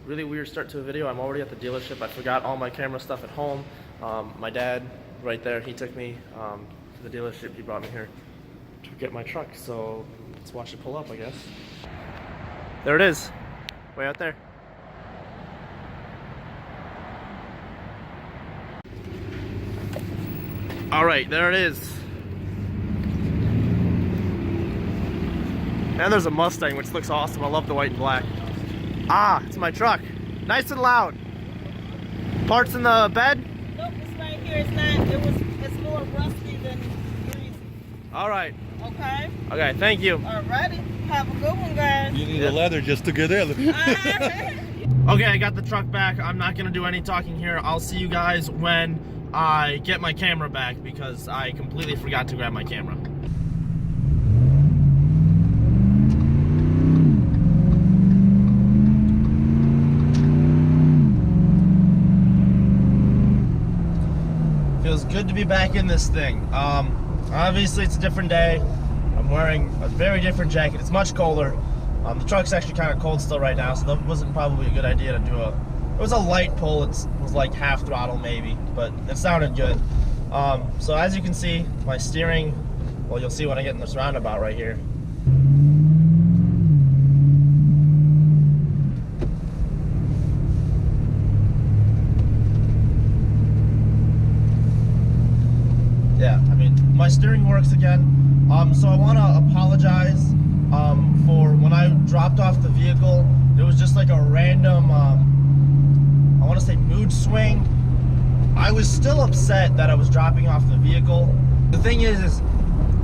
really weird start to a video. I'm already at the dealership. I forgot all my camera stuff at home. My dad, right there, he took me to the dealership. He brought me here to get my truck. So let's watch it pull up, I guess. There it is, way out there. All right, there it is. And there's a Mustang, which looks awesome. I love the white and black. Ah, it's my truck. Nice and loud. Parts in the bed? Nope, it's right here. It's not. It's more rusty than greasy. All right. Okay. Okay, thank you. Alrighty. Have a good one, guys. You need a leather just to get in. Okay, I got the truck back. I'm not gonna do any talking here. I'll see you guys when I get my camera back because I completely forgot to grab my camera. Feels good to be back in this thing. Obviously it's a different day. I'm wearing a very different jacket. It's much colder. The truck's actually kind of cold still right now, so that wasn't probably a good idea to do a... It was a light pull. It was like half throttle maybe, but it sounded good. So as you can see, my steering, well, you'll see when I get in this roundabout right here. Yeah, I mean, my steering works again. So I want to apologize for when I dropped off the vehicle. It was just like a random, I want to say mood swing. I was still upset that I was dropping off the vehicle. The thing is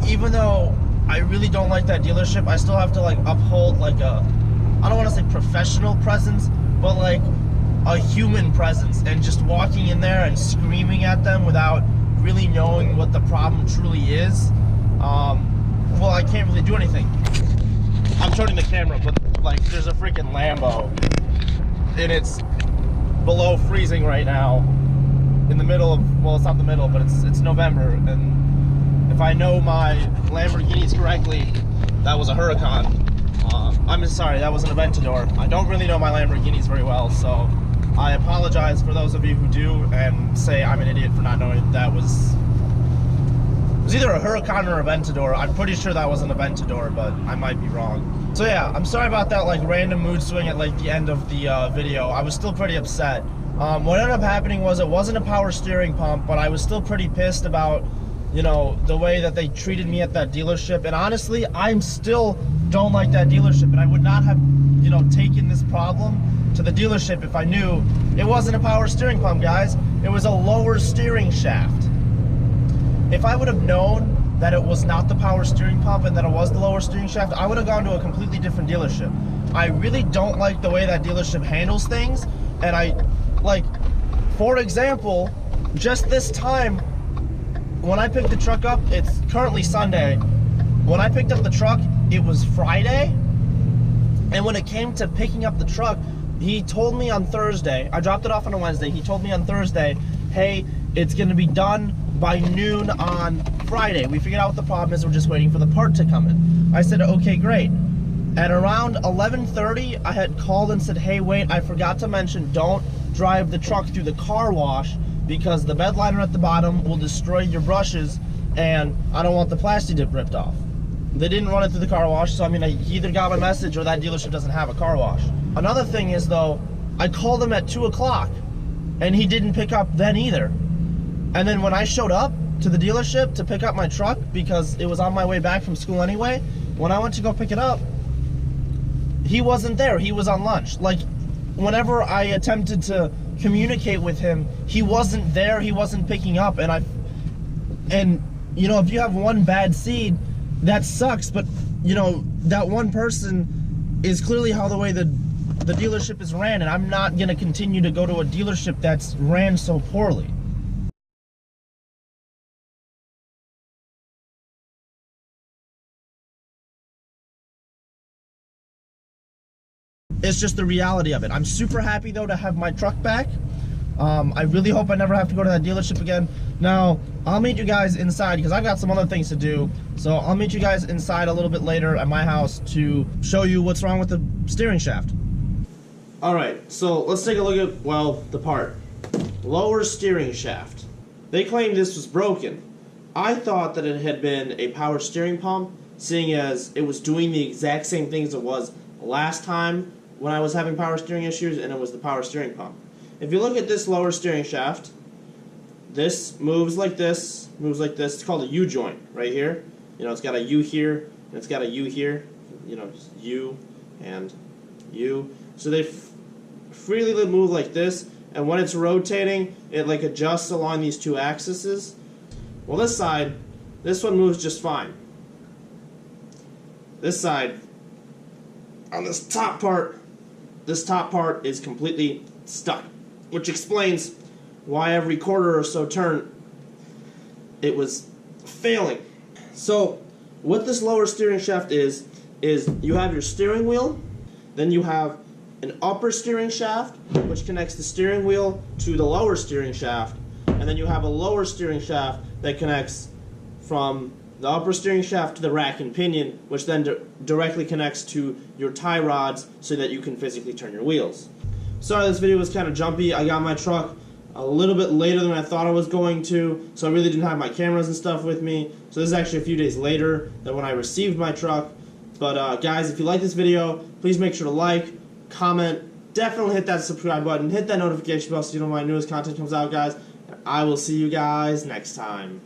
even though I really don't like that dealership, I still have to like uphold like a, I don't want to say professional presence, but like a human presence, and just walking in there and screaming at them without really knowing what the problem truly is. Well, I can't really do anything. I'm turning the camera, but like there's a freaking Lambo and it's below freezing right now in the middle of, well, it's not the middle, but it's November, and if I know my Lamborghinis correctly, that was a Huracan. I'm sorry, that was an Aventador. I don't really know my Lamborghinis very well, so I apologize for those of you who do and say I'm an idiot for not knowing that was... It was either a Huracan or a Aventador. I'm pretty sure that was an Aventador, but I might be wrong. So yeah, I'm sorry about that like random mood swing at like the end of the video. I was still pretty upset. What ended up happening was it wasn't a power steering pump, but I was still pretty pissed about, you know, the way that they treated me at that dealership. And honestly, I'm still don't like that dealership, and I would not have, you know, taken this problem to the dealership if I knew it wasn't a power steering pump, guys. It was a lower steering shaft. If I would have known that it was not the power steering pump and that it was the lower steering shaft, I would have gone to a completely different dealership. I really don't like the way that dealership handles things, and like, for example, just this time, when I picked the truck up, it's currently Sunday. When I picked up the truck, it was Friday, and when it came to picking up the truck, he told me on Thursday, I dropped it off on a Wednesday, he told me on Thursday, hey, it's gonna be done by noon on Friday. We figured out what the problem is, we're just waiting for the part to come in. I said, okay, great. At around 11:30, I had called and said, hey, wait, I forgot to mention, don't drive the truck through the car wash because the bed liner at the bottom will destroy your brushes, and I don't want the plastic dip ripped off. They didn't run it through the car wash, so I mean, he either got my message or that dealership doesn't have a car wash. Another thing is though, I called him at 2 o'clock and he didn't pick up then either. And then when I showed up to the dealership to pick up my truck, because it was on my way back from school anyway, when I went to go pick it up, he wasn't there, he was on lunch. Like, whenever I attempted to communicate with him, he wasn't there, he wasn't picking up, and you know, if you have one bad seed, that sucks, but you know, that one person is clearly how the way the dealership is ran, and I'm not gonna continue to go to a dealership that's ran so poorly. It's just the reality of it. I'm super happy though to have my truck back. I really hope I never have to go to that dealership again. Now, I'll meet you guys inside because I've got some other things to do. So I'll meet you guys inside a little bit later at my house to show you what's wrong with the steering shaft. Alright, so let's take a look at, well, the part. Lower steering shaft. They claimed this was broken. I thought that it had been a power steering pump, seeing as it was doing the exact same things it was last time when I was having power steering issues, and it was the power steering pump. If you look at this lower steering shaft, this moves like this, moves like this. It's called a U-joint right here. You know, it's got a U here, and it's got a U here. You know, just U and U. So they freely move like this, and when it's rotating, it like adjusts along these two axes. Well, this side, this one moves just fine. This side, on this top part is completely stuck, which explains why every quarter or so turn it was failing. So what this lower steering shaft is you have your steering wheel, then you have an upper steering shaft which connects the steering wheel to the lower steering shaft, and then you have a lower steering shaft that connects from the upper steering shaft to the rack and pinion, which then directly connects to your tie rods so that you can physically turn your wheels. Sorry this video was kind of jumpy. I got my truck a little bit later than I thought I was going to, so I really didn't have my cameras and stuff with me. So this is actually a few days later than when I received my truck. But guys, if you like this video, please make sure to like, comment, definitely hit that subscribe button, hit that notification bell so you know when my newest content comes out, guys. And I will see you guys next time.